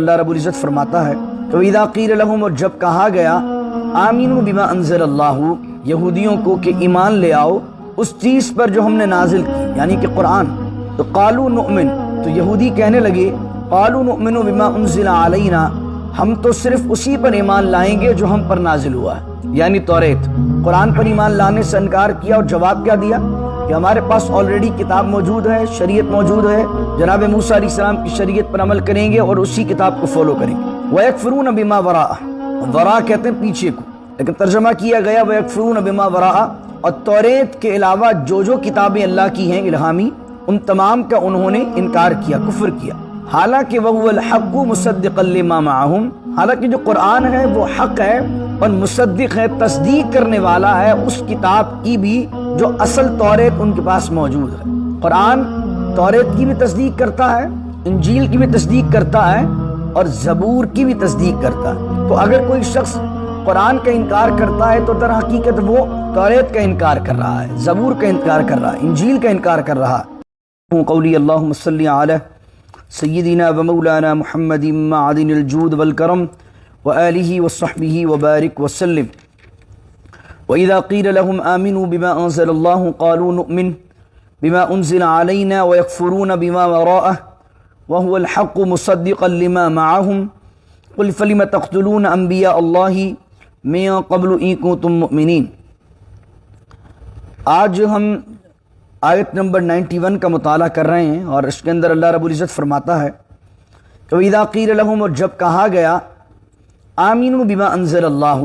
اللہ رب العزت فرماتا ہے کہ وَإِذَا قِيلَ لَهُمْ، اور جب کہا گیا آمینوا بما انزل اللہ، یہودیوں کو کہ ایمان لے آؤ اس چیز پر جو ہم نے نازل کی، یعنی کہ قرآن، تو قالوا نؤمن، تو یہودی کہنے لگے قالوا نؤمن بما انزل علینا، ہم تو صرف اسی پر ایمان لائیں گے جو ہم پر نازل ہوا ہے، یعنی توریت۔ قرآن پر ایمان لانے سے انکار کیا اور جواب کیا دیا کہ ہمارے پاس آلریڈی کتاب موجود ہے، شریعت موجود ہے، جناب موسیٰ علیہ السلام کی شریعت پر عمل کریں گے اور اسی کتاب کو فالو کریں گے۔ وَيَكْفُرُونَ بِمَا وَرَاءَ، وراء کہتے ہیں پیچھے کو، لیکن ترجمہ کیا گیا وَيَكْفُرُونَ بِمَا وَرَاءَ، اور توریت کے علاوہ جو کتابیں اللہ کی ہیں الہامی، ان تمام کا انہوں نے انکار کیا، کفر کیا۔ حالانکہ وَهُوَ الْحَقُّ مُصَدِّقًا لِمَا مَعَهُمْ، حالانکہ جو قرآن ہے وہ حق ہے اور مصدق ہے، تصدیق کرنے والا ہے اس کتاب کی بھی جو اصل توریت ان کے پاس موجود ہے۔ قرآن توریت کی بھی تصدیق کرتا ہے، انجیل کی بھی تصدیق کرتا ہے اور زبور کی بھی تصدیق کرتا ہے۔ تو اگر کوئی شخص قرآن کا انکار کرتا ہے تو در حقیقت وہ توریت کا انکار کر رہا ہے، زبور کا انکار کر رہا ہے، انجیل کا انکار کر رہا ہے۔ قولی اللہم صلی علی سیدنا و مولانا محمد معدن الجود والکرم وآلہ وصحبہ وبارک وسلم۔ وَإِذَا قِيلَ لَهُمْ آمِنُوا بِمَا أَنزَلَ اللَّهُ قَالُوا نُؤْمِنُ بِمَا أُنزِلَ عَلَيْنَا وَيَكْفُرُونَ بِمَا وَرَاءَهُ وَهُوَ الْحَقُّ مُصَدِّقًا لِمَا مَعَهُمْ قُلْ فَلِمَ تَقْتُلُونَ أَنْبِيَاءَ اللَّهِ مِن قَبْلُ إِن كُنتُم مُؤْمِنِينَ۔ آج ہم آیت نمبر 91 کا مطالعہ کر رہے ہیں اور اس کے اندر اللہ رب العزت فرماتا ہے کہ وَإِذَا قِيلَ لَهُمْ، اور جب کہا گیا آمینوا بما انزل اللہ،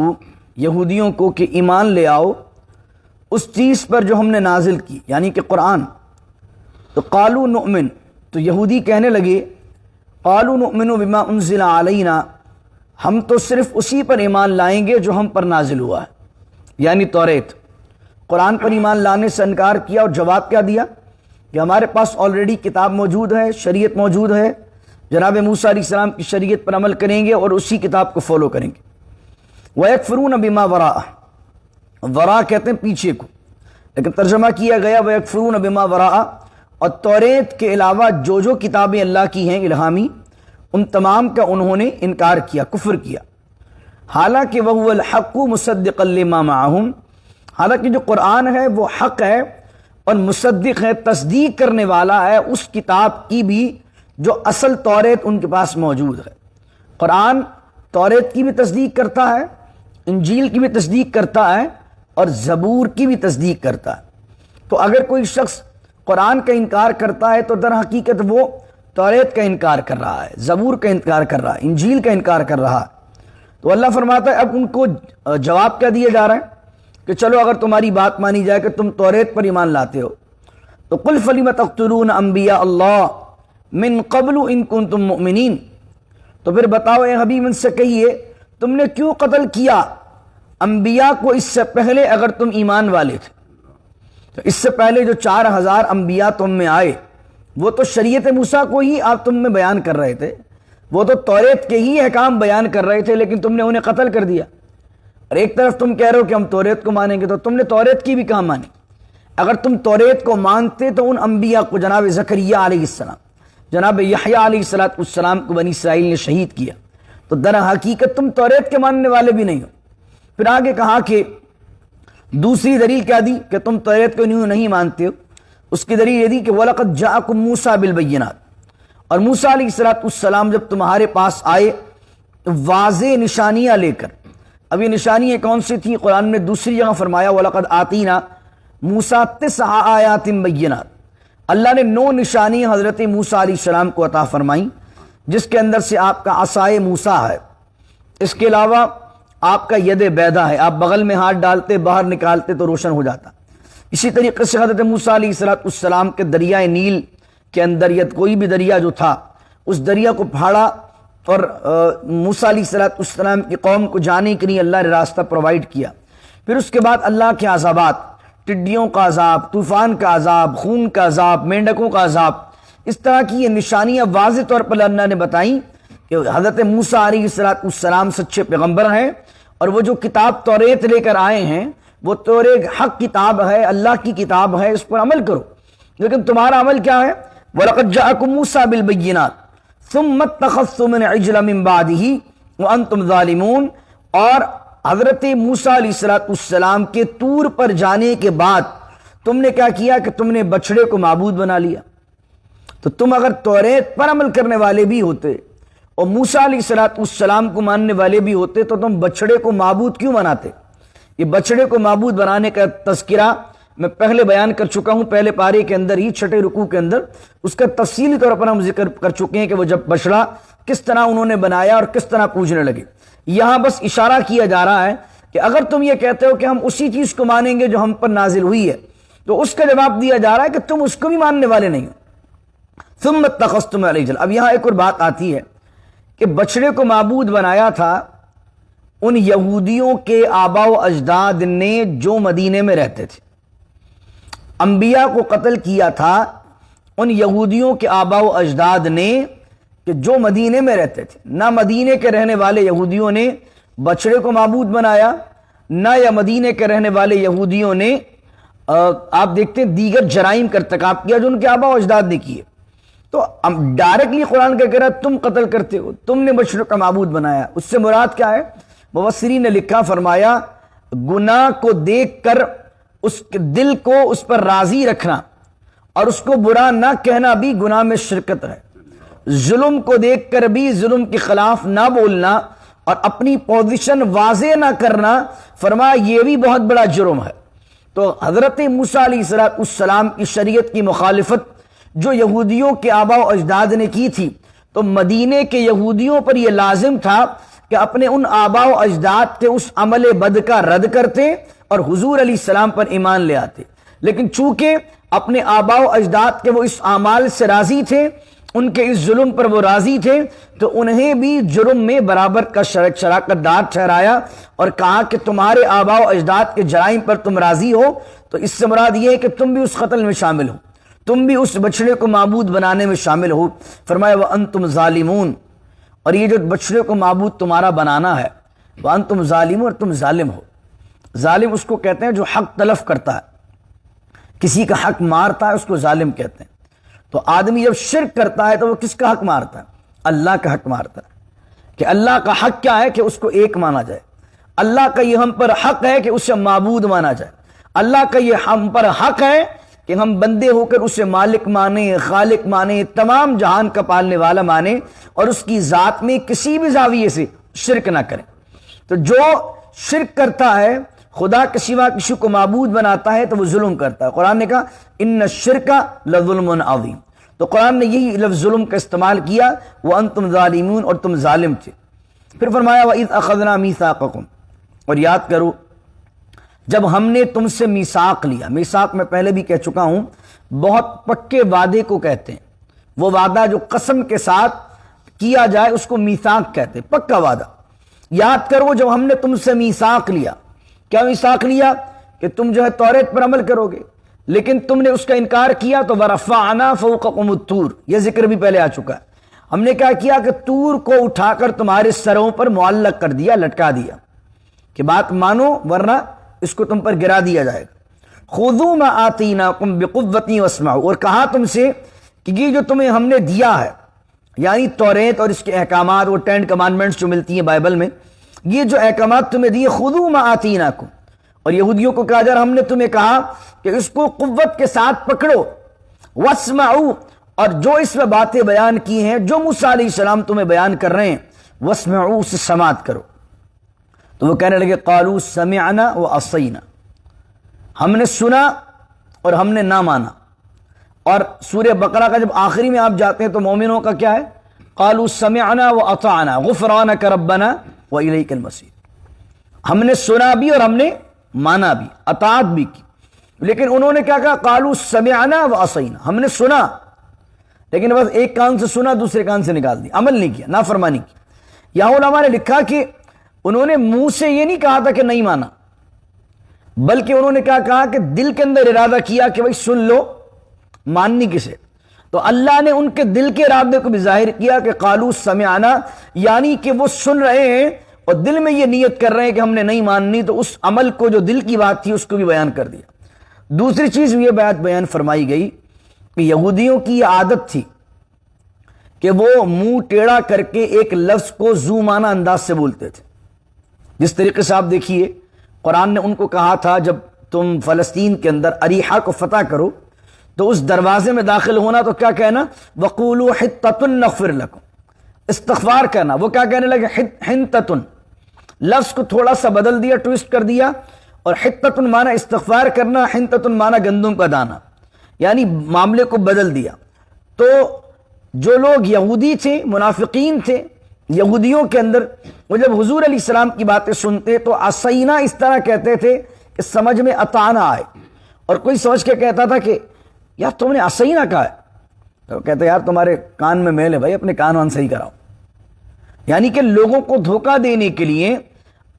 یہودیوں کو کہ ایمان لے آؤ اس چیز پر جو ہم نے نازل کی، یعنی کہ قرآن، تو قالوا نؤمن، تو یہودی کہنے لگے قالوا نؤمن بما انزل علینا، ہم تو صرف اسی پر ایمان لائیں گے جو ہم پر نازل ہوا ہے، یعنی توریت۔ قرآن پر ایمان لانے سے انکار کیا اور جواب کیا دیا کہ ہمارے پاس آلریڈی کتاب موجود ہے، شریعت موجود ہے، جناب موسیٰ علیہ السلام کی شریعت پر عمل کریں گے اور اسی کتاب کو فالو کریں گے۔ وَيَكْفُرُونَ بِمَا وَرَاءَ، وراء کہتے ہیں پیچھے کو، لیکن ترجمہ کیا گیا وَيَكْفُرُونَ بِمَا وَرَاءَ، اور توریت کے علاوہ جو کتابیں اللہ کی ہیں الہامی، ان تمام کا انہوں نے انکار کیا، کفر کیا۔ حالانکہ وَهُوَ الْحَقُّ مُصَدِّقًا لِمَا مَعَهُمْ، حالانکہ جو قرآن ہے وہ حق ہے اور مصدق ہے، تصدیق کرنے والا ہے اس کتاب کی بھی جو اصل توریت ان کے پاس موجود ہے۔ قرآن توریت کی بھی تصدیق کرتا ہے، انجیل کی بھی تصدیق کرتا ہے اور زبور کی بھی تصدیق کرتا ہے۔ تو اگر کوئی شخص قرآن کا انکار کرتا ہے تو در حقیقت وہ توریت کا انکار کر رہا ہے، زبور کا انکار کر رہا ہے، انجیل کا انکار کر رہا ہے۔ تو اللہ فرماتا ہے اب ان کو جواب کیا دیا جا رہا ہے کہ چلو اگر تمہاری بات مانی جائے کہ تم توریت پر ایمان لاتے ہو تو قل فلم تقتلون انبیاء اللہ من قبل ان کنتم مؤمنین، تو پھر بتاؤ اے حبیب ان سے کہیے تم نے کیوں قتل کیا انبیاء کو اس سے پہلے اگر تم ایمان والے تھے۔ تو اس سے پہلے جو 4000 انبیاء تم میں آئے وہ تو شریعت موسیٰ کو ہی آپ تم میں بیان کر رہے تھے، وہ تو توریت کے ہی احکام بیان کر رہے تھے، لیکن تم نے انہیں قتل کر دیا۔ اور ایک طرف تم کہہ رہے ہو کہ ہم توریت کو مانیں گے، تو تم نے توریت کی بھی کہاں مانی؟ اگر تم توریت کو مانتے تو ان انبیاء کو، جناب زکریا علیہ السلام، جناب یحییٰ علیہ السلام کو بنی اسرائیل نے شہید کیا، تو در حقیقت تم توریت کے ماننے والے بھی نہیں ہو۔ پھر آگے کہا کہ دوسری دلیل کیا دی کہ تم توریت کو نہیں مانتے ہو، اس کی دلیل یہ دی کہ وَلَقَدْ جَاءَكُم مُوسَىٰ بِالْبَيِّنَاتِ، اور موسیٰ علیہ السلام جب تمہارے پاس آئے واضح نشانیاں لے کر۔ اب یہ نشانیاں کون سی تھی؟ قرآن نے دوسری جگہ فرمایا وَلَقَدْ آتِينَا مُوسَىٰ 9 آیَاتٍ بَيِّنَاتٍ، اللہ نے 9 نشانیاں حضرت موسیٰ علیہ السلام کو عطا فرمائیں، جس کے اندر سے آپ کا عصائے موسیٰ ہے، اس کے علاوہ آپ کا ید بیضا ہے، آپ بغل میں ہاتھ ڈالتے باہر نکالتے تو روشن ہو جاتا۔ اسی طریقے سے حضرت موسیٰ علیہ السلام کے دریائے نیل کے اندر یا کوئی بھی دریا جو تھا اس دریا کو پھاڑا اور موسیٰ علیہ السلام کی قوم کو جانے کے لیے اللہ نے راستہ پرووائڈ کیا۔ پھر اس کے بعد اللہ کے عذابات، ٹڈیوں کا عذاب، طوفان کا عذاب، خون کا عذاب، مینڈکوں کا عذاب، اس طرح کی یہ نشانیاں واضح طور پر اللہ نے بتائیں کہ حضرت موسیٰ علیہ السلام سچے پیغمبر ہیں اور وہ جو کتاب توریت لے کر آئے ہیں وہ توریت حق کتاب ہے، اللہ کی کتاب ہے، اس پر عمل کرو۔ لیکن تمہارا عمل کیا ہے؟ وَلَقَدْ جَاءَكُم مُوسَىٰ بِالْبَيِّنَاتِ ثم اتخذتم العجل من بعده وانتم ظالمون، اور حضرت موسیٰ علیہ السلام کے طور پر جانے کے بعد تم نے کیا کیا کہ تم نے بچڑے کو معبود بنا لیا۔ تو تم اگر توریت پر عمل کرنے والے بھی ہوتے اور موسیٰ علیہ السلام کو ماننے والے بھی ہوتے تو تم بچڑے کو معبود کیوں بناتے؟ یہ بچڑے کو معبود بنانے کا تذکرہ میں پہلے بیان کر چکا ہوں، پہلے پارے کے اندر ہی 6 رکوع کے اندر اس کا تفصیلی طور پر ہم ذکر کر چکے ہیں کہ وہ جب بچڑا کس طرح انہوں نے بنایا اور کس طرح پوجنے لگے۔ یہاں بس اشارہ کیا جا رہا ہے کہ اگر تم یہ کہتے ہو کہ ہم اسی چیز کو مانیں گے جو ہم پر نازل ہوئی ہے، تو اس کا جواب دیا جا رہا ہے کہ تم اس کو بھی ماننے والے نہیں ہو۔ ثم اتخذتم العجل، اب یہاں ایک اور بات آتی ہے کہ بچڑے کو معبود بنایا تھا ان یہودیوں کے آبا و اجداد نے جو مدینے میں رہتے تھے، انبیاء کو قتل کیا تھا ان یہودیوں کے آبا و اجداد نے کہ جو مدینے میں رہتے تھے۔ نہ مدینے کے رہنے والے یہودیوں نے بچڑے کو معبود بنایا، نہ یا مدینے کے رہنے والے یہودیوں نے آپ دیکھتے ہیں دیگر جرائم کا ارتکاب کیا جو ان کے آبا و اجداد نے کیے۔ تو ڈائریکٹلی قرآن کا کہہ رہا ہے تم قتل کرتے ہو، تم نے بچڑے کا معبود بنایا، اس سے مراد کیا ہے؟ مفسرین نے لکھا، فرمایا گناہ کو دیکھ کر اس کے دل کو اس پر راضی رکھنا اور اس کو برا نہ کہنا بھی گناہ میں شرکت ہے۔ ظلم کو دیکھ کر بھی ظلم کے خلاف نہ بولنا اور اپنی پوزیشن واضح نہ کرنا، فرمایا یہ بھی بہت بڑا جرم ہے۔ تو حضرت موسیٰ علیہ السلام کی شریعت کی مخالفت جو یہودیوں کے آبا و اجداد نے کی تھی، تو مدینے کے یہودیوں پر یہ لازم تھا کہ اپنے ان آبا و اجداد کے اس عمل بد کا رد کرتے اور حضور علیہ السلام پر ایمان لے آتے۔ لیکن چونکہ اپنے آبا و اجداد کے وہ اس اعمال سے راضی تھے، ان کے اس ظلم پر وہ راضی تھے، تو انہیں بھی جرم میں برابر کا شراکت دار ٹھہرایا اور کہا کہ تمہارے آبا و اجداد کے جرائم پر تم راضی ہو، تو اس سے مراد یہ ہے کہ تم بھی اس قتل میں شامل ہو، تم بھی اس بچڑے کو معبود بنانے میں شامل ہو۔ فرمایا وَأَنْتُمْ ظَالِمُونَ، اور یہ جو بچڑے کو معبود تمہارا بنانا ہے، وَأَنْتُمْ ظَالِمُونَ، اور تم ظالم ہو۔ ظالم اس کو کہتے ہیں جو حق تلف کرتا ہے، کسی کا حق مارتا ہے اس کو ظالم کہتے ہیں۔ تو آدمی جب شرک کرتا ہے تو وہ کس کا حق مارتا ہے؟ اللہ کا حق مارتا ہے۔ کہ اللہ کا حق کیا ہے؟ کہ اس کو ایک مانا جائے۔ اللہ کا یہ ہم پر حق ہے کہ اسے معبود مانا جائے۔ اللہ کا یہ ہم پر حق ہے کہ ہم بندے ہو کر اسے مالک مانیں، خالق مانیں، تمام جہان کا پالنے والا مانیں، اور اس کی ذات میں کسی بھی زاویے سے شرک نہ کریں۔ تو جو شرک کرتا ہے، خدا کے سوا کسی کو معبود بناتا ہے، تو وہ ظلم کرتا ہے۔ قرآن نے کہا ان الشرک لظلم عظیم، تو قرآن نے یہی لفظ ظلم کا استعمال کیا، وانتم ظالمون، اور تم ظالم تھے۔ پھر فرمایا وَإِذْ أَخَذْنَا مِيثَاقَكُمْ، اور یاد کرو جب ہم نے تم سے میثاق لیا۔ میثاق میں پہلے بھی کہہ چکا ہوں، بہت پکے وعدے کو کہتے ہیں، وہ وعدہ جو قسم کے ساتھ کیا جائے اس کو میثاق کہتے ہیں، پکا وعدہ۔ یاد کرو جب ہم نے تم سے میثاق لیا، کیا میثاق لیا؟ کہ تم جو ہے توریت پر عمل کرو گے، لیکن تم نے اس کا انکار کیا، تو وَرَفَعْنَا فَوْقَكُمُ الطُّورَ، یہ ذکر بھی پہلے آ چکا ہے۔ ہم نے کیا کیا کہ طور کو اٹھا کر تمہارے سروں پر معلق کر دیا، لٹکا دیا کہ بات مانو ورنہ اس کو تم پر گرا دیا جائے گا۔ خُذُوا مَا آتَيْنَاكُمْ بِقُوَّةٍ وَاسْمَعُوا، اور کہا تم سے کہ یہ جو تمہیں ہم نے دیا ہے، یعنی توریت اور اس کے احکامات، وہ 10 کمانڈمنٹس جو ملتی ہیں بائبل میں، یہ جو احکامات تمہیں دیے، خُذُوا مَا آتَيْنَاكُمْ، اور یہودیوں کو کہا جا رہا ہم نے تمہیں کہا کہ اس کو قوت کے ساتھ پکڑو، وَاسْمَعُوا، اور جو اس میں باتیں بیان کی ہیں، جو موسیٰ علیہ السلام تمہیں بیان کر رہے ہیں، وَاسْمَعُوا، اسے سماعت کرو۔ تو وہ کہنے لگے قالوا سمعنا وعصینا، ہم نے سنا اور ہم نے نہ مانا۔ اور سورہ بقرہ کا جب آخری میں آپ جاتے ہیں تو مومنوں کا کیا ہے؟ قالوا سمعنا واطعنا غفرانک ربنا والیک المصیر، ہم نے سنا بھی اور ہم نے مانا بھی، اطاعت بھی کی۔ لیکن انہوں نے کیا کہا؟ قالوا سمعنا وعصینا، ہم نے سنا لیکن بس ایک کان سے سنا دوسرے کان سے نکال دیا، عمل نہیں کیا، نافرمانی کی۔ یہاں علماء نے لکھا کہ انہوں نے منہ سے یہ نہیں کہا تھا کہ نہیں مانا، بلکہ انہوں نے کیا کہا کہ دل کے اندر ارادہ کیا کہ بھائی سن لو، ماننی کسے۔ تو اللہ نے ان کے دل کے ارادے کو بھی ظاہر کیا کہ قالوا سمعنا، یعنی کہ وہ سن رہے ہیں اور دل میں یہ نیت کر رہے ہیں کہ ہم نے نہیں ماننی، تو اس عمل کو جو دل کی بات تھی اس کو بھی بیان کر دیا۔ دوسری چیز یہ بات بیان فرمائی گئی کہ یہودیوں کی یہ عادت تھی، کہ وہ منہ ٹیڑھا کر کے ایک لفظ کو ذو معنی انداز سے بولتے تھے. جس طریقے سے آپ دیکھیے قرآن نے ان کو کہا تھا جب تم فلسطین کے اندر اریحہ کو فتح کرو تو اس دروازے میں داخل ہونا تو کیا کہنا؟ وَقُولُوا حِطَّةٌ نَغْفِرْ لَكُمْ، استغفار کرنا. وہ کیا کہنے لگے؟ حنتتن، لفظ کو تھوڑا سا بدل دیا، ٹویسٹ کر دیا، اور حتتن معنی استغفار کرنا، حنتتن معنی گندم کا دانہ، یعنی معاملے کو بدل دیا. تو جو لوگ یہودی تھے، منافقین تھے یہودیوں کے اندر، وہ جب حضور علیہ السلام کی باتیں سنتے تو عصینا اس طرح کہتے تھے کہ سمجھ میں اطعنا آئے، اور کوئی سمجھ کے کہتا تھا کہ یار تم نے عصینا کہا ہے، تو کہتے یار تمہارے کان میں میل ہے بھائی، اپنے کان وان صحیح کراؤ. یعنی کہ لوگوں کو دھوکہ دینے کے لیے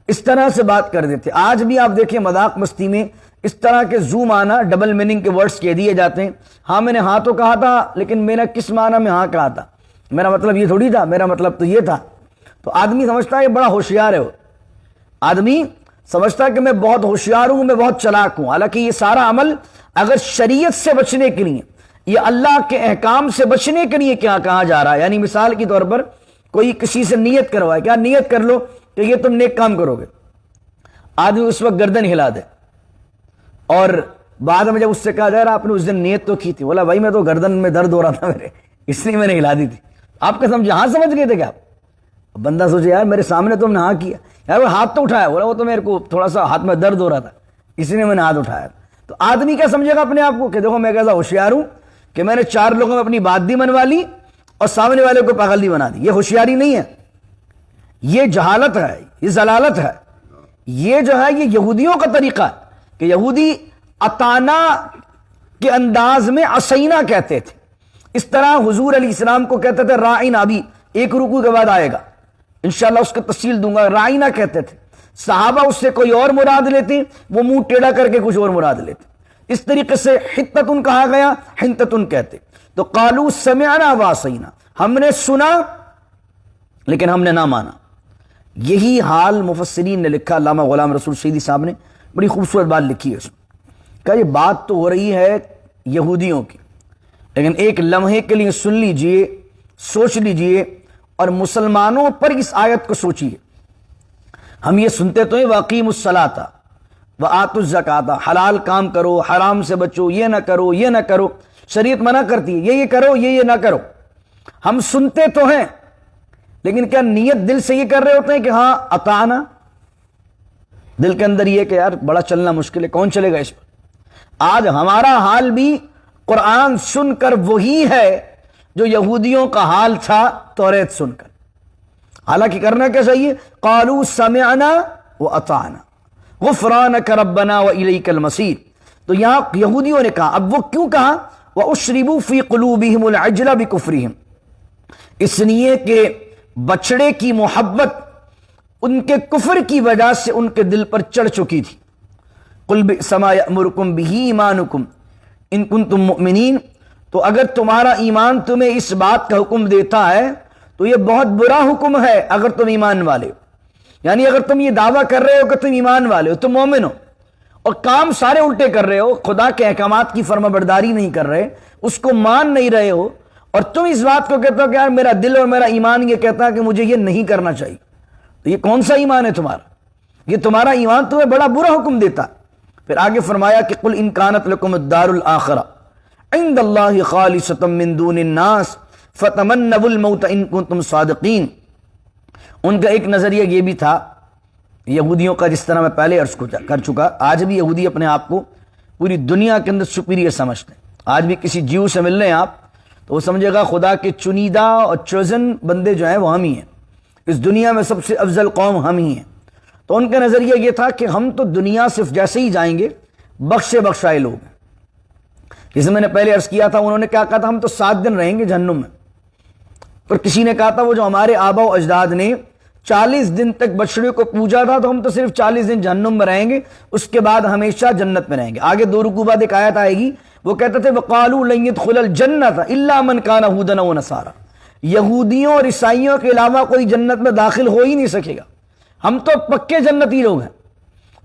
اس طرح سے بات کر دیتے. آج بھی آپ دیکھیں مذاق مستی میں اس طرح کے ذو معنی ڈبل میننگ کے ورڈز کہہ دیے جاتے ہیں. ہاں میں نے ہاں تو کہا تھا، لیکن میں نے کس معنی میں ہاں کہا تھا، میرا مطلب یہ تھوڑی تھا، میرا مطلب تو یہ تھا. تو آدمی سمجھتا ہے یہ بڑا ہوشیار ہے، آدمی سمجھتا ہے کہ میں بہت ہوشیار ہوں، میں بہت چلاک ہوں. حالانکہ یہ سارا عمل اگر شریعت سے بچنے کے لیے، یہ اللہ کے احکام سے بچنے کے لیے کیا کہا جا رہا ہے. یعنی مثال کے طور پر کوئی کسی سے نیت کروائے، کیا نیت کر لو کہ یہ تم نیک کام کرو گے، آدمی اس وقت گردن ہلا دے، اور بعد میں جب اس سے کہا جائے آپ نے اس دن نیت تو کی تھی، بولا بھائی میں تو گردن میں درد ہو رہا تھا میرے، اس لیے میں نے ہلا دی تھی. آپ کا سمجھے ہاں سمجھ گئے تھے کیا آپ؟ بندہ سوچے یار میرے سامنے تم نے ہاں کیا، یار وہ ہاتھ تو اٹھایا، بولا وہ تو میرے کو تھوڑا سا ہاتھ میں درد ہو رہا تھا اس لیے میں نے ہاتھ اٹھایا. تو آدمی کیا سمجھے گا اپنے آپ کو کہ دیکھو میں کیسا ہوشیار ہوں کہ میں نے 4 لوگوں میں اپنی بات بھی منوا لی اور سامنے والے کو پاگل بھی بنا دی. یہ ہوشیاری نہیں ہے، یہ جہالت ہے، یہ ضلالت ہے. یہ جو ہے یہ یہودیوں کا طریقہ ہے کہ یہودی اطانا کے انداز میں عصینا کہتے تھے. اس طرح حضور علیہ السلام کو کہتے تھے رائنا، ابھی ایک رکوع کے بعد آئے گا انشاءاللہ اس کی تفصیل دوں گا. رائنا کہتے تھے. صحابہ اس سے کوئی اور مراد لیتے، وہ منہ ٹیڑھا کر کے کچھ اور مراد لیتے. اس طریقے سے حتتن کہا گیا، حنتتن کہتے. تو قالوا سمعنا وعصینا، ہم نے سنا لیکن ہم نے نہ مانا. یہی حال مفسرین نے لکھا. علامہ غلام رسول شہیدی صاحب نے بڑی خوبصورت بات لکھی ہے اس میں، کہ یہ بات تو ہو رہی ہے یہودیوں کی، لیکن ایک لمحے کے لیے سن لیجئے، سوچ لیجئے اور مسلمانوں پر اس آیت کو سوچئے. ہم یہ سنتے تو ہیں وَأَقِیمُوا الصَّلَاةَ وَآتُوا الزَّکَاةَ، حلال کام کرو، حرام سے بچو، یہ نہ کرو، یہ نہ کرو. شریعت منع کرتی ہے یہ کرو، یہ نہ کرو. ہم سنتے تو ہیں لیکن کیا نیت دل سے یہ کر رہے ہوتے ہیں کہ ہاں اطاعنا؟ دل کے اندر یہ کہ یار بڑا چلنا مشکل ہے، کون چلے گا اس پر. آج ہمارا حال بھی قرآن سن کر وہی ہے جو یہودیوں کا حال تھا توریت سن کر. حالانکہ کرنا کیا چاہیے؟ قالوا سمعنا واطعنا غفرانک ربنا والیک المصیر. تو یہاں یہودیوں نے کہا. اب وہ کیوں کہا؟ واشربوا فی قلوبہم العجل بکفرہم، اس لیے کہ بچڑے کی محبت ان کے کفر کی وجہ سے ان کے دل پر چڑھ چکی تھی. قل بئس ما یأمرکم بہ ایمانکم ان کنتم مؤمنین، تو اگر تمہارا ایمان تمہیں اس بات کا حکم دیتا ہے تو یہ بہت برا حکم ہے اگر تم ایمان والے ہو. یعنی اگر تم یہ دعویٰ کر رہے ہو کہ تم ایمان والے ہو، تم مومن ہو، اور کام سارے الٹے کر رہے ہو، خدا کے احکامات کی فرما برداری نہیں کر رہے، اس کو مان نہیں رہے ہو، اور تم اس بات کو کہتے ہو کہ یار میرا دل اور میرا ایمان یہ کہتا ہے کہ مجھے یہ نہیں کرنا چاہیے، تو یہ کون سا ایمان ہے تمہارا؟ یہ تمہارا ایمان تمہیں بڑا برا حکم دیتا. پھر آگے فرمایا کہ قل ان کانت لکم الدار الاخرہ عند اللہ خالصۃ من دون الناس فتمنوا الموت ان کنتم صادقین. ان کا ایک نظریہ یہ بھی تھا یہودیوں کا، جس طرح میں پہلے عرض کر چکا، آج بھی یہودی اپنے آپ کو پوری دنیا کے اندر سپیریئر سمجھتے ہیں. آج بھی کسی جیو سے مل رہے ہیں آپ تو وہ سمجھے گا خدا کے چنیدہ اور چوزن بندے جو ہیں وہ ہم ہی ہیں، اس دنیا میں سب سے افضل قوم ہم ہی ہیں. تو ان کا نظریہ یہ تھا کہ ہم تو دنیا صرف جیسے ہی جائیں گے بخشے بخشائے لوگ ہیں. جسے میں نے پہلے عرض کیا تھا، انہوں نے کیا کہا تھا؟ ہم تو 7 دن رہیں گے جہنم میں. پر کسی نے کہا تھا وہ جو ہمارے آبا و اجداد نے 40 دن تک بچڑے کو پوجا تھا تو ہم تو صرف 40 دن جہنم میں رہیں گے، اس کے بعد ہمیشہ جنت میں رہیں گے. آگے 2 رکوع بعد ایک آیت آئے گی، وہ کہتے تھے وَقَالُوا لَن يَدْخُلَ الْجَنَّةَ إِلَّا مَنْ كَانَ هُودًا وَنَصَارَىٰ، یہودیوں اور عیسائیوں کے علاوہ کوئی جنت میں داخل ہو ہی نہیں سکے گا، ہم تو پکے جنتی لوگ ہیں.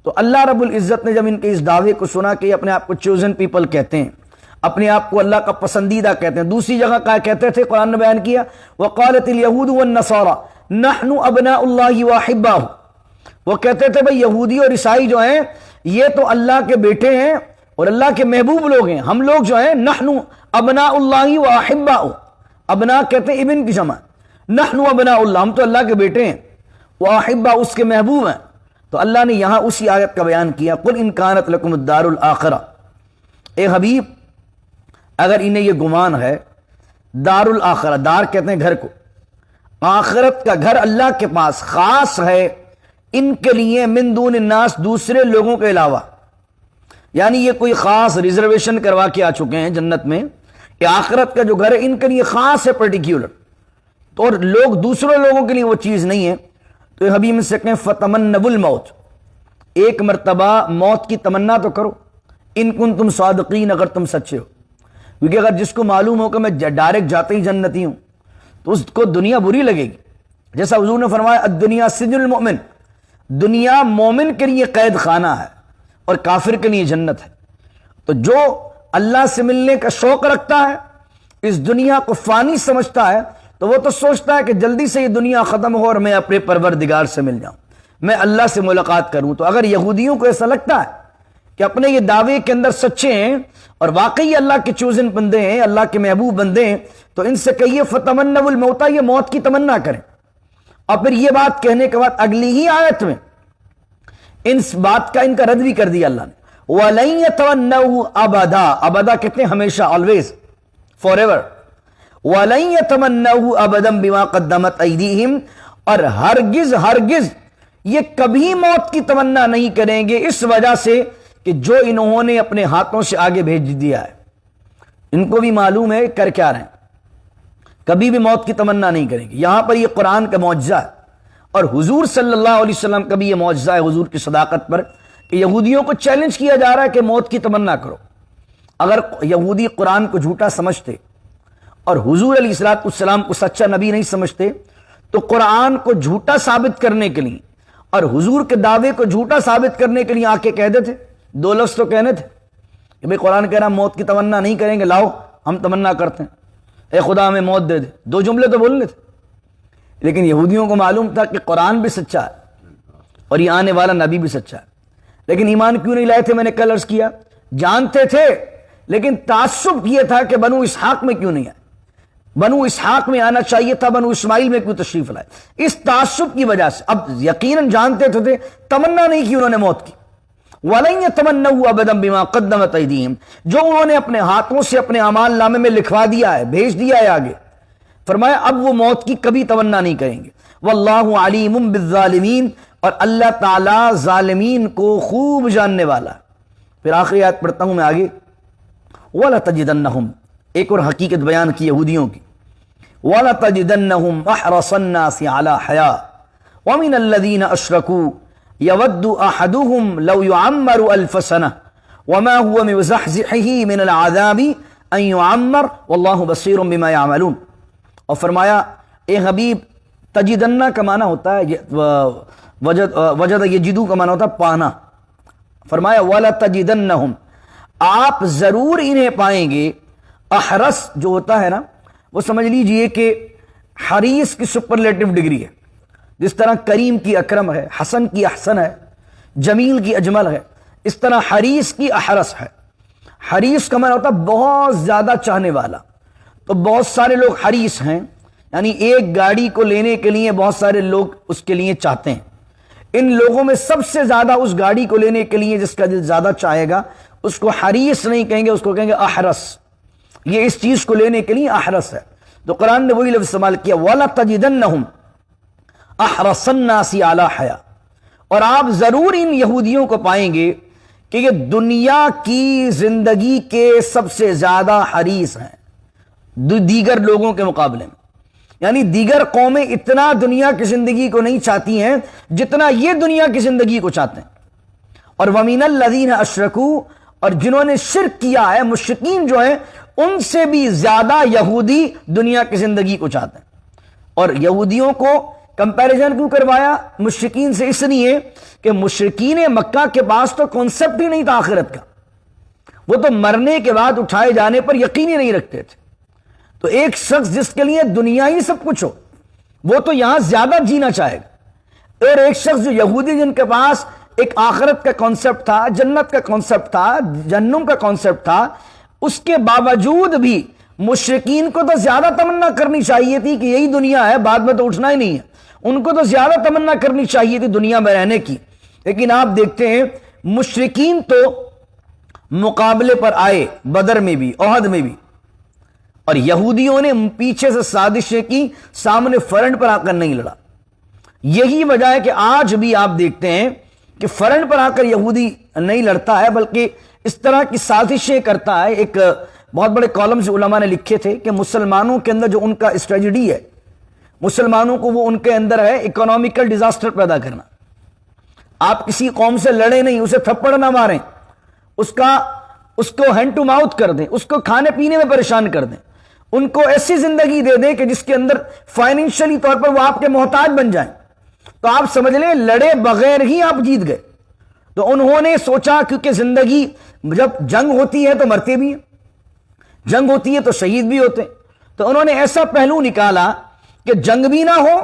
تو اللہ رب العزت نے جب ان کے اس دعوے کو سنا کہ یہ اپنے آپ کو چوزن پیپل کہتے ہیں، اپنے آپ کو اللہ کا پسندیدہ کہتے ہیں. دوسری جگہ کا کہتے تھے, قرآن نے بیان کیا, وقالت الیہود والنصارى نحن ابناء اللہ واحباہ. وہ کہتے تھے بھئی یہودی اور عیسائی جو ہیں یہ تو اللہ کے بیٹے ہیں اور اللہ کے محبوب لوگ ہیں. ہم لوگ جو ہیں نحن ابناء اللہ واحباہ, ابنا کہتے ہیں ابن کی جمع, نحن ابناء اللہ, ہم تو اللہ کے بیٹے ہیں, واحباہ اس کے محبوب ہیں. تو اللہ نے یہاں اسی آیت کا بیان کیا, قل ان کانت لکم الدار الاخرہ. اے حبیب اگر انہیں یہ گمان ہے, دار الاخرہ, دار کہتے ہیں گھر کو, آخرت کا گھر اللہ کے پاس خاص ہے ان کے لیے, من دون الناس دوسرے لوگوں کے علاوہ, یعنی یہ کوئی خاص ریزرویشن کروا کے آ چکے ہیں جنت میں کہ آخرت کا جو گھر ہے ان کے لیے خاص ہے پرٹیکولر, تو اور لوگ دوسرے لوگوں کے لیے وہ چیز نہیں ہے. تو یہ حبیب سے کہیں فتمنوا الموت, ایک مرتبہ موت کی تمنا تو کرو, ان کنتم صادقین, اگر تم سچے ہو. کیونکہ اگر جس کو معلوم ہو کہ میں ڈائریکٹ جاتے ہی جنتی ہوں تو اس کو دنیا بری لگے گی. جیسا حضور نے فرمایا الدنیا سجن المؤمن, دنیا مومن کے لیے قید خانہ ہے اور کافر کے لیے جنت ہے. تو جو اللہ سے ملنے کا شوق رکھتا ہے, اس دنیا کو فانی سمجھتا ہے, تو وہ تو سوچتا ہے کہ جلدی سے یہ دنیا ختم ہو اور میں اپنے پروردگار سے مل جاؤں, میں اللہ سے ملاقات کروں. تو اگر یہودیوں کو ایسا لگتا ہے کہ اپنے یہ دعوے کے اندر سچے ہیں اور واقعی اللہ کے چوزن بندے ہیں, اللہ کے محبوب بندے ہیں, تو ان سے کہیے فتمنوا الموت, یہ موت کی تمنا کریں. اور پھر یہ بات کہنے کے بعد اگلی ہی آیت میں ان بات کا ان کا رد بھی کر دیا اللہ نے, وَلَن يَتَمَنَّوْهُ أَبَدًا, ابدا کہتے ہیں ہمیشہ, آلویز, فار ایور. وَلَن يَتَمَنَّوْهُ أَبَدًا بِمَا قَدَّمَتْ أَيْدِيهِمْ, اور ہرگز یہ کبھی موت کی تمنا نہیں کریں گے اس وجہ سے کہ جو انہوں نے اپنے ہاتھوں سے آگے بھیج دیا ہے. ان کو بھی معلوم ہے کر کیا رہے ہیں, کبھی بھی موت کی تمنا نہیں کریں گے. یہاں پر یہ قرآن کا معجزہ ہے اور حضور صلی اللہ علیہ وسلم کا بھی یہ معجزہ ہے حضور کی صداقت پر, کہ یہودیوں کو چیلنج کیا جا رہا ہے کہ موت کی تمنا کرو. اگر یہودی قرآن کو جھوٹا سمجھتے اور حضور علیہ السلام کو سچا نبی نہیں سمجھتے, تو قرآن کو جھوٹا ثابت کرنے کے لیے اور حضور کے دعوے کو جھوٹا ثابت کرنے کے لیے آ کے کہہ دیتے, دو لفظ تو کہنے تھے کہ بھئی قرآن کہہ رہا موت کی تمنا نہیں کریں گے, لاؤ ہم تمنا کرتے ہیں, اے خدا ہمیں موت دے دے. دو جملے تو بولنے تھے. لیکن یہودیوں کو معلوم تھا کہ قرآن بھی سچا ہے اور یہ آنے والا نبی بھی سچا ہے. لیکن ایمان کیوں نہیں لائے تھے؟ میں نے کل عرض کیا, جانتے تھے لیکن تعصب یہ تھا کہ بنو اسحاق میں کیوں نہیں آئے, بنو اسحاق میں آنا چاہیے تھا, بنو اسماعیل میں کیوں تشریف لائے. اس تعصب کی وجہ سے اب یقیناً جانتے تھے, تمنا نہیں کی انہوں نے موت کی. وَلَن يَتَمَنَّوْهُ أَبَدًا بِمَا قَدَّمَتْ أَيْدِيهِمْ, جو انہوں نے اپنے ہاتھوں سے اپنے اعمال نامے میں لکھوا دیا ہے, بھیج دیا ہے آگے. فرمایا اب وہ موت کی کبھی تمنا نہیں کریں گے. وَاللَّهُ عَلِيمٌ بِالظَّالِمِينَ, اور اللہ تعالی ظالمین کو خوب جاننے والا. پھر آخری آیت پڑھتا ہوں میں آگے. وَلَتَجِدَنَّهُمْ, ایک اور حقیقت بیان کی یہودیوں کی. وَلَتَجِدَنَّهُمْ أَحْرَصَ النَّاسِ عَلَى حَيَاةٍ وَمِنَ الَّذِينَ أَشْرَكُوا يَوَدُّ أَحَدُهُمْ لَوْ يُعَمَّرُ أَلْفَ سَنَةٍ وَمَا هُوَ بِمُزَحْزِحِهِ مِنَ الْعَذَابِ أَن يُعَمَّرَ وَاللَّهُ بَصِيرٌ بِمَا يَعْمَلُونَ. اور فرمایا اے حبیب, تجدنا کا معنی ہوتا ہے وجد یجدو کا معنی ہوتا ہے پانا. فرمایا وَلَتَجِدَنَّهُمْ, آپ ضرور انہیں پائیں گے. احرس جو ہوتا ہے نا, وہ سمجھ لیجئے کہ حریص کی سپرلیٹو ڈگری ہے. جس طرح کریم کی اکرم ہے, حسن کی احسن ہے, جمیل کی اجمل ہے, اس طرح حریص کی احرس ہے. حریص کا معنی ہوتا ہے بہت زیادہ چاہنے والا. تو بہت سارے لوگ حریص ہیں, یعنی ایک گاڑی کو لینے کے لیے بہت سارے لوگ اس کے لیے چاہتے ہیں. ان لوگوں میں سب سے زیادہ اس گاڑی کو لینے کے لیے جس کا دل زیادہ چاہے گا اس کو حریص نہیں کہیں گے, اس کو کہیں گے احرس. یہ اس چیز کو لینے کے لیے احرس ہے. تو قرآن نے وہی لفظ استعمال کیا وَلَتَجِدَنَّهُمْ أَحْرَصَ النَّاسِ عَلَى حَيَاةٍ, اور آپ ضرور ان یہودیوں کو پائیں گے کہ یہ دنیا کی زندگی کے سب سے زیادہ حریص ہیں دیگر لوگوں کے مقابلے میں. یعنی دیگر قومیں اتنا دنیا کی زندگی کو نہیں چاہتی ہیں جتنا یہ دنیا کی زندگی کو چاہتے ہیں. اور وَمِنَ الَّذِينَ أَشْرَكُوا, اور جنہوں نے شرک کیا ہے, مشرکین جو ہیں, ان سے بھی زیادہ یہودی دنیا کی زندگی کو چاہتے ہیں. اور یہودیوں کو کمپیریزن کیوں کروایا مشرکین سے؟ اس لیے کہ مشرکین مکہ کے پاس تو کانسیپٹ ہی نہیں تھا آخرت کا. وہ تو مرنے کے بعد اٹھائے جانے پر یقین ہی نہیں رکھتے تھے. تو ایک شخص جس کے لیے دنیا ہی سب کچھ ہو وہ تو یہاں زیادہ جینا چاہے گا، اور ایک شخص جو یہودی جن کے پاس ایک آخرت کا کانسیپٹ تھا، جنت کا کانسیپٹ تھا، جہنم کا کانسیپٹ تھا، اس کے باوجود بھی مشرکین کو تو زیادہ تمنا کرنی چاہیے تھی کہ یہی دنیا ہے، بعد میں تو اٹھنا ہی نہیں ہے. ان کو تو زیادہ تمنا کرنی چاہیے تھی دنیا میں رہنے کی. لیکن آپ دیکھتے ہیں مشرکین تو مقابلے پر آئے بدر میں بھی، احد میں بھی، اور یہودیوں نے پیچھے سے سازشیں کی، سامنے فرنٹ پر آ کر نہیں لڑا. یہی وجہ ہے کہ آج بھی آپ دیکھتے ہیں کہ فرنٹ پر آ کر یہودی نہیں لڑتا ہے، بلکہ اس طرح کی سازشیں کرتا ہے. ایک بہت بڑے کالمز علماء نے لکھے تھے کہ مسلمانوں کے اندر جو ان کا اسٹریٹجی ہے، مسلمانوں کو وہ ان کے اندر ہے اکنامیکل ڈیزاسٹر پیدا کرنا. آپ کسی قوم سے لڑے نہیں، اسے تھپڑ نہ ماریں، اس کو ہینڈ ٹو ماؤتھ کر دیں، اس کو کھانے پینے میں پریشان کر دیں، ان کو ایسی زندگی دے دیں کہ جس کے اندر فائنینشلی طور پر وہ آپ کے محتاج بن جائیں. تو آپ سمجھ لیں لڑے بغیر ہی آپ جیت گئے. تو انہوں نے سوچا کیونکہ زندگی جب جنگ ہوتی ہے تو مرتے بھی ہیں، جنگ ہوتی ہے تو شہید بھی ہوتے ہیں، تو انہوں نے ایسا پہلو نکالا کہ جنگ بھی نہ ہو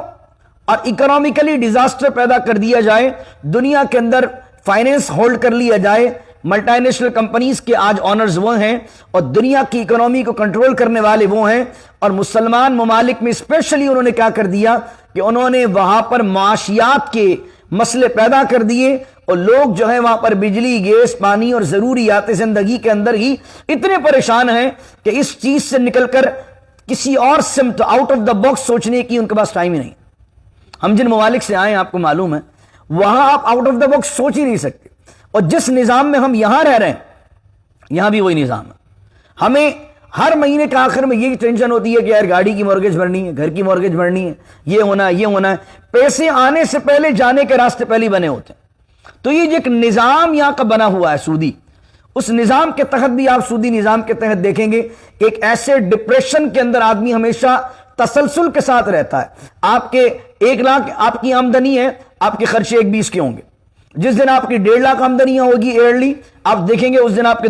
اور اکنامیکلی ڈیزاسٹر پیدا کر دیا جائے، دنیا کے اندر فائنینس ہولڈ کر لیا جائے. ملٹی نیشنل کمپنیز کے آج آنرز وہ ہیں اور دنیا کی اکنامی کو کنٹرول کرنے والے وہ ہیں. اور مسلمان ممالک میں اسپیشلی انہوں نے کیا کر دیا کہ انہوں نے وہاں پر معاشیات کے مسئلے پیدا کر دیے، اور لوگ جو ہیں وہاں پر بجلی، گیس، پانی اور ضروریات زندگی کے اندر ہی اتنے پریشان ہیں کہ اس چیز سے نکل کر کسی اور سمت آؤٹ آف دا باکس سوچنے کی ان کے پاس ٹائم ہی نہیں. ہم جن ممالک سے آئے ہیں آپ کو معلوم ہے وہاں آپ آؤٹ آف دا باکس سوچ ہی نہیں سکتے. اور جس نظام میں ہم یہاں رہ رہے ہیں یہاں بھی وہی نظام ہے. ہمیں ہر مہینے کے آخر میں یہ ٹینشن ہوتی ہے کہ یار گاڑی کی مورگیج بھرنی ہے، گھر کی مورگیج بھرنی ہے، یہ ہونا ہے، یہ ہونا ہے. پیسے آنے سے پہلے جانے کے راستے پہلے بنے ہوتے ہیں. تو یہ ایک نظام یہاں کا بنا ہوا ہے سودی. اس نظام کے تحت بھی آپ سودی نظام کے تحت دیکھیں گے ایک ایسے ڈپریشن کے اندر آدمی ہمیشہ تسلسل کے ساتھ رہتا ہے. آپ کے 1 لاکھ آپ کی آمدنی ہے، آپ کے خرچے 1.20 کے ہوں گے. جس دن آپ کی 1.5 لاکھ آمدنی ہوگی ایئرلی، آپ دیکھیں گے اس دن آپ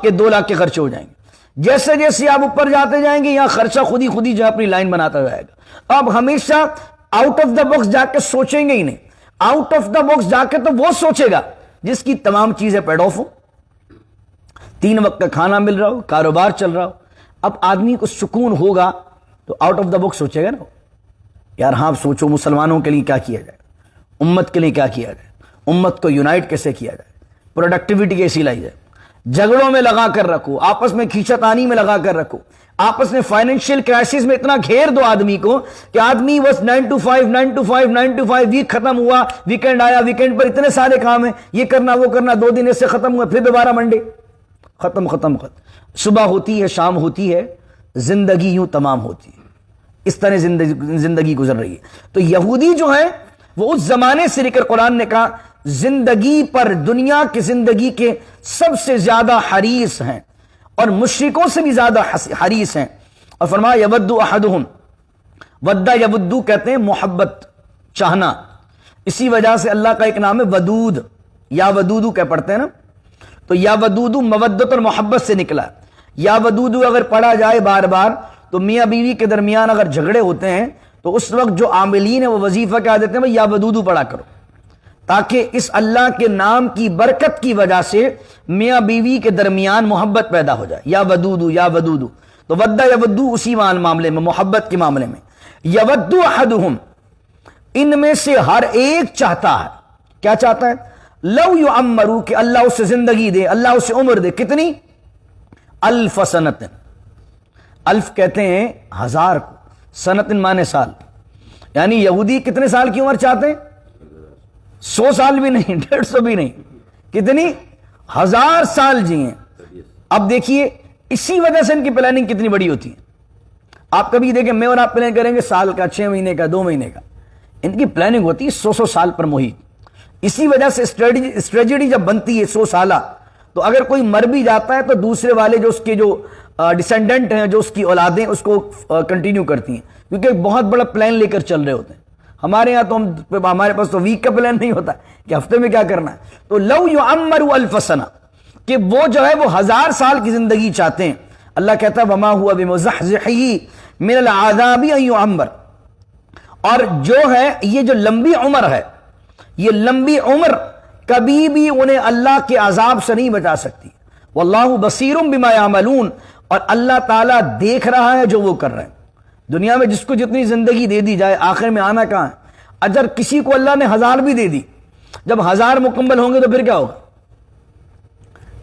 کے 2 لاکھ کے خرچے ہو جائیں گے. جیسے جیسے آپ اوپر جاتے جائیں گے یہاں خرچہ خود ہی جو اپنی لائن بناتا جائے گا. آپ ہمیشہ آؤٹ آف دا باکس جا کے سوچیں گے ہی نہیں. آؤٹ آف دا باکس جا کے تو وہ سوچے گا جس کی تمام چیزیں پیڈ آف ہو، 3 وقت کا کھانا مل رہا ہو، کاروبار چل رہا ہو. اب آدمی کو سکون ہوگا تو آؤٹ آف دا باکس سوچے گا نا. یار ہاں سوچو مسلمانوں کے لیے کیا کیا جائے، امت کے لیے کیا کیا جائے، امت کو یونائٹ کیسے کیا جائے، پروڈکٹیوٹی کیسی لائی جائے. جھگڑوں میں لگا کر رکھو، آپس میں کھینچتانی میں لگا کر رکھو، آپس میں فائنینشیل کرائسس میں اتنا گھیر دو آدمی کو کہ آدمی بس 9 to 5 ویک ختم ہوا، ویکینڈ آیا، ویکینڈ پر اتنے سارے کام ہیں، یہ کرنا وہ کرنا، 2 دن اس سے ختم ہوا، پھر دوبارہ منڈے، ختم. صبح ہوتی ہے، شام ہوتی ہے، زندگی یوں تمام ہوتی ہے. اس طرح زندگی گزر رہی ہے. تو یہودی جو ہیں وہ اس زمانے سے لے کر قرآن نے کہا زندگی پر، دنیا کی زندگی کے سب سے زیادہ حریص ہیں اور مشرکوں سے بھی زیادہ حریص ہیں. اور فرمایا یود احدہم، ودا یودو کہتے ہیں محبت چاہنا. اسی وجہ سے اللہ کا ایک نام ہے ودود، یا ودودو کہ پڑھتے ہیں نا، تو یا ودودو مودت اور محبت سے نکلا. یا ودودو اگر پڑھا جائے بار بار تو میاں بیوی کے درمیان اگر جھگڑے ہوتے ہیں تو اس وقت جو عاملین ہیں وہ وظیفہ کیا دیتے ہیں، یا ودودو پڑھا کرو، تاکہ اس اللہ کے نام کی برکت کی وجہ سے میاں بیوی کے درمیان محبت پیدا ہو جائے. یا ودودو، یا ودودو. تو ودا یودو اسی معاملے میں، محبت کے معاملے میں. یودو احدہم، ان میں سے ہر ایک چاہتا ہے، کیا چاہتا ہے؟ لو یعمروا، کہ اللہ اسے زندگی دے، اللہ اسے عمر دے. کتنی؟ 1000 سنت. الف کہتے ہیں 1000 کو، سنت مانے سال. یعنی یہودی کتنے سال کی عمر چاہتے ہیں؟ 100 سال بھی نہیں، 150 بھی نہیں، کتنی؟ 1000 سال جیئیں. اب دیکھیے اسی وجہ سے ان کی پلاننگ کتنی بڑی ہوتی ہے. آپ کبھی دیکھیں میں اور آپ پلان کریں گے سال کا، 6 مہینے کا، 2 مہینے کا. ان کی پلاننگ ہوتی ہے 100 سال پر محیط. اسی وجہ سے اسٹریٹجی جب بنتی ہے 100 سالہ، تو اگر کوئی مر بھی جاتا ہے تو دوسرے والے جو اس کے جو ڈسینڈنٹ ہیں، جو اس کی اولادیں، اس کو کنٹینیو کرتی ہیں، کیونکہ ایک بہت بڑا پلان لے کر چل رہے ہوتے ہیں. ہمارے یہاں تو ہمارے پاس تو ویک کا پلان نہیں ہوتا کہ ہفتے میں کیا کرنا ہے. تو لو یعمروا 1000 سنہ، کہ وہ جو ہے وہ 1000 سال کی زندگی چاہتے ہیں. اللہ کہتا ہے وما هو بمزحزحه من العذاب ان يعمر. اور جو ہے یہ جو لمبی عمر ہے، یہ لمبی عمر کبھی بھی انہیں اللہ کے عذاب سے نہیں بچا سکتی. واللہ بصیر بما یعملون، اور اللہ تعالیٰ دیکھ رہا ہے جو وہ کر رہے ہیں. دنیا میں جس کو جتنی زندگی دے دی جائے آخر میں آنا کہاں ہے؟ اگر کسی کو اللہ نے 1000 بھی دے دی، جب 1000 مکمل ہوں گے تو پھر کیا ہوگا؟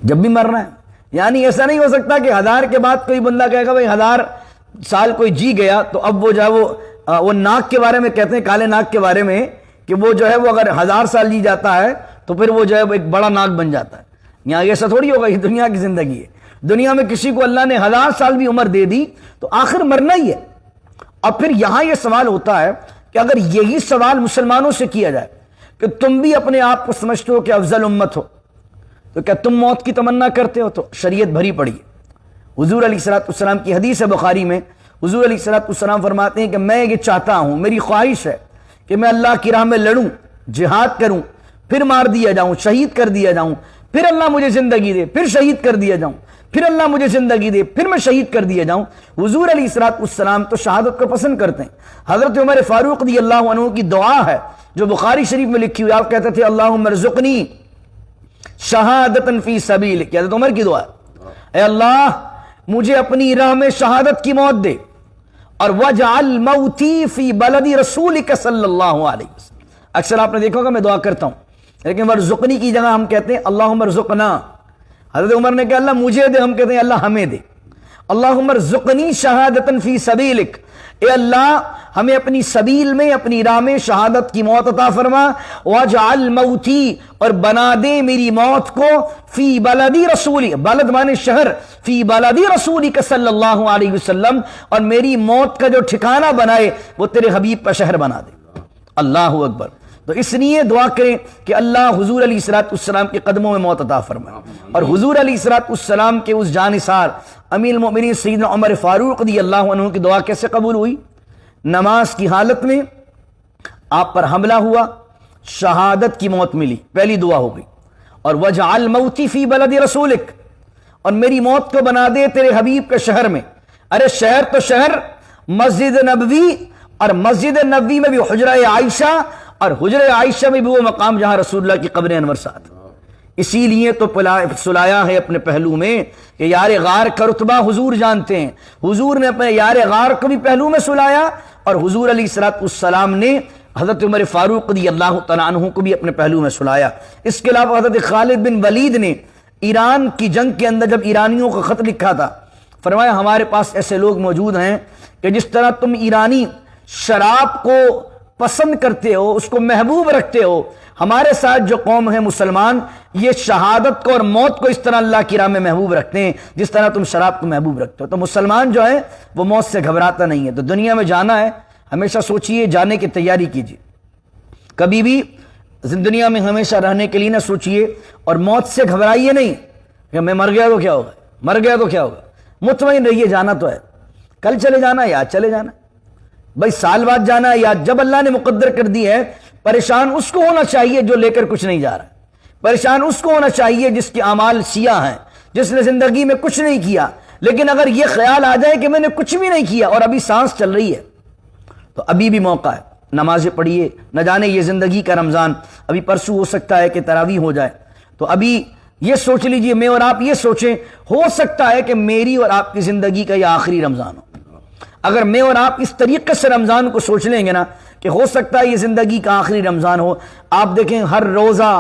جب بھی مرنا ہے. یعنی ایسا نہیں ہو سکتا کہ 1000 کے بعد کوئی بندہ کہے گا بھائی 1000 سال کوئی جی گیا تو اب وہ جو ہے وہ ناک کے بارے میں کہتے ہیں، کالے ناک کے بارے میں، کہ وہ جو ہے وہ اگر 1000 سال جی جاتا ہے تو پھر وہ جو ہے وہ ایک بڑا ناک بن جاتا ہے. یہاں ایسا تھوڑی ہوگا، یہ دنیا کی زندگی ہے. دنیا میں کسی کو اللہ نے 1000 سال بھی عمر دے دی تو آخر مرنا ہی ہے. اور پھر یہاں یہ سوال ہوتا ہے کہ اگر یہی سوال مسلمانوں سے کیا جائے کہ تم بھی اپنے آپ کو سمجھتے ہو کہ افضل امت ہو، تو کیا تم موت کی تمنا کرتے ہو؟ تو شریعت بھری پڑی ہے. حضور علیہ الصلوۃ والسلام کی حدیث ہے بخاری میں، حضور علیہ الصلوۃ والسلام فرماتے ہیں کہ میں یہ چاہتا ہوں، میری خواہش ہے کہ میں اللہ کی راہ میں لڑوں، جہاد کروں، پھر مار دیا جاؤں، شہید کر دیا جاؤں، پھر اللہ مجھے زندگی دے، پھر شہید کر دیا جاؤں، پھر اللہ مجھے زندگی دے، پھر میں شہید کر دیا جاؤں. حضور علیہ الصلوۃ والسلام تو شہادت کو پسند کرتے ہیں. حضرت عمر فاروق رضی اللہ عنہ کی دعا ہے جو بخاری شریف میں لکھی ہوئی، آپ کہتے تھے اللہم ارزقنی شہادتا فی سبیلک. حضرت عمر کی دعا ہے، اے اللہ مجھے اپنی راہ میں شہادت کی موت دے، اور وجعل موتی فی بلد رسولک صلی اللہ علیہ وسلم. اکثر آپ نے دیکھا ہوگا میں دعا کرتا ہوں، لیکن ورزقنی کی جگہ ہم کہتے ہیں اللہم ارزقنا. حضرت عمر نے کہا اللہ مجھے دے، ہم کہتے ہیں اللہ ہمیں دے. اللہم ارزقنی شہادتا فی سبیلک، اے اللہ ہمیں اپنی سبیل میں، اپنی راہ میں شہادت کی موت عطا فرما. واجعل موتی، اور بنا دے میری موت کو، فی بلدی رسولی، بلد مانے شہر، فی بلدی رسولی کا صلی اللہ علیہ وسلم، اور میری موت کا جو ٹھکانہ بنائے وہ تیرے حبیب کا شہر بنا دے. اللہ اکبر. تو اس لیے دعا کریں کہ اللہ حضور علیہ الصلوۃ والسلام کے قدموں میں موت عطا فرمائے. اور حضور علیہ الصلوۃ والسلام کے اس جانثار امیر المؤمنین سیدنا عمر فاروق رضی اللہ عنہ کی دعا کیسے قبول ہوئی؟ نماز کی حالت میں آپ پر حملہ ہوا، شہادت کی موت ملی، پہلی دعا ہو گئی. اور وجعل موتی فی بلد رسولک، اور میری موت کو بنا دے تیرے حبیب کے شہر میں. ارے شہر تو شہر، مسجد نبوی، اور مسجد نبوی میں بھی حجرہ عائشہ، اور حجرہ عائشہ میں بھی وہ مقام جہاں رسول اللہ کی قبر انور ساتھ. اسی لیے تو سلایا ہے اپنے پہلو میں کہ یار غار کا رتبہ حضور جانتے ہیں. حضور نے اپنے یار غار کو بھی پہلو میں سلایا، اور حضور علیہ الصلوۃ والسلام نے حضرت عمر فاروق رضی اللہ تعالیٰ عنہ کو بھی اپنے پہلو میں سلایا. اس کے علاوہ حضرت خالد بن ولید نے ایران کی جنگ کے اندر جب ایرانیوں کو خط لکھا تھا، فرمایا ہمارے پاس ایسے لوگ موجود ہیں کہ جس طرح تم ایرانی شراب کو پسند کرتے ہو، اس کو محبوب رکھتے ہو، ہمارے ساتھ جو قوم ہے مسلمان، یہ شہادت کو اور موت کو اس طرح اللہ کی راہ میں محبوب رکھتے ہیں جس طرح تم شراب کو محبوب رکھتے ہو. تو مسلمان جو ہے وہ موت سے گھبراتا نہیں ہے. تو دنیا میں جانا ہے، ہمیشہ سوچئے، جانے کی تیاری کیجیے. کبھی بھی دنیا میں ہمیشہ رہنے کے لیے نہ سوچئے، اور موت سے گھبرائیے نہیں کہ میں مر گیا تو کیا ہوگا، مر گیا تو کیا ہوگا. مطمئن رہیے، جانا تو ہے، کل چلے جانا ہے، آج چلے جانا ہے، بھائی سال بعد جانا ہے، یا جب اللہ نے مقدر کر دی ہے. پریشان اس کو ہونا چاہیے جو لے کر کچھ نہیں جا رہا ہے. پریشان اس کو ہونا چاہیے جس کے اعمال سیاہ ہیں، جس نے زندگی میں کچھ نہیں کیا. لیکن اگر یہ خیال آ جائے کہ میں نے کچھ بھی نہیں کیا اور ابھی سانس چل رہی ہے، تو ابھی بھی موقع ہے، نمازیں پڑھیے. نہ جانے یہ زندگی کا رمضان ابھی پرسوں ہو سکتا ہے کہ تراویح ہو جائے. تو ابھی یہ سوچ لیجئے، میں اور آپ یہ سوچیں، ہو سکتا ہے کہ میری اور آپ کی زندگی کا یہ آخری رمضان ہو. اگر میں اور آپ اس طریقے سے رمضان کو سوچ لیں گے نا کہ ہو سکتا ہے یہ زندگی کا آخری رمضان ہو، آپ دیکھیں ہر روزہ،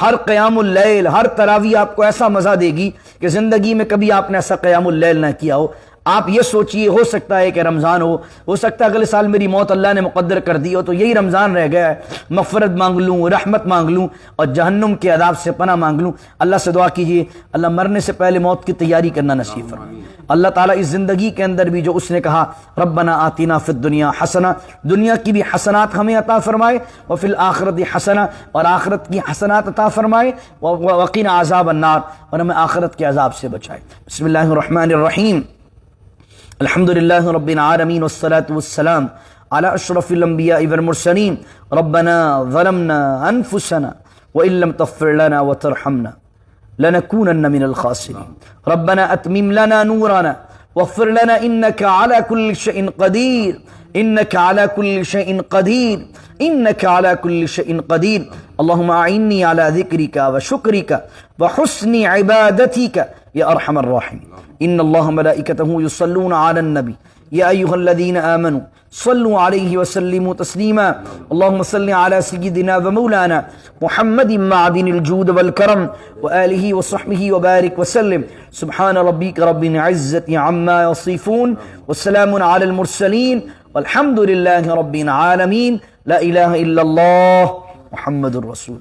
ہر قیام اللیل، ہر تراویح آپ کو ایسا مزہ دے گی کہ زندگی میں کبھی آپ نے ایسا قیام اللیل نہ کیا ہو. آپ یہ سوچئے، ہو سکتا ہے کہ رمضان ہو سکتا ہے اگلے سال میری موت اللہ نے مقدر کر دی ہو، تو یہی رمضان رہ گیا ہے، مغفرت مانگ لوں، رحمت مانگ لوں، اور جہنم کے عذاب سے پناہ مانگ لوں. اللہ سے دعا کیجیے اللہ مرنے سے پہلے موت کی تیاری کرنا نصیب فرمائے. اللہ تعالیٰ اس زندگی کے اندر بھی جو اس نے کہا ربنا آتنا فی الدنیا حسنہ، دنیا کی بھی حسنات ہمیں عطا فرمائے، وفی الآخرت حسنہ، اور آخرت کی حسنات عطا فرمائے، وقنا عذاب النار، اور ہمیں آخرت کے عذاب سے بچائے. بسم اللہ الرحمن الرحیم. الحمد للہ رب العالمین والصلاة والسلام علی اشرف الانبیاء والمرسلین. ربنا ظلمنا انفسنا وان لم تغفر لنا وترحمنا لنكونن من الخاسرين ربنا أتمم لنا نورنا واغفر لنا إنك على كل شيء قدير إنك على كل شيء قدير إنك على كل شيء قدير اللهم أعني على ذكرك وشكرك وحسن عبادتك يا أرحم الراحمين إن الله ملائكته يصلون على النبي يا أيها الذين آمنوا صلوا عليه وسلموا تسليما اللهم صل على سيدنا ومولانا محمد معدن الجود والكرم وآله وصحبه وبارك وسلم سبحان ربك رب العزة عما يصفون والسلام على المرسلين والحمد لله رب العالمين لا إله إلا الله محمد رسول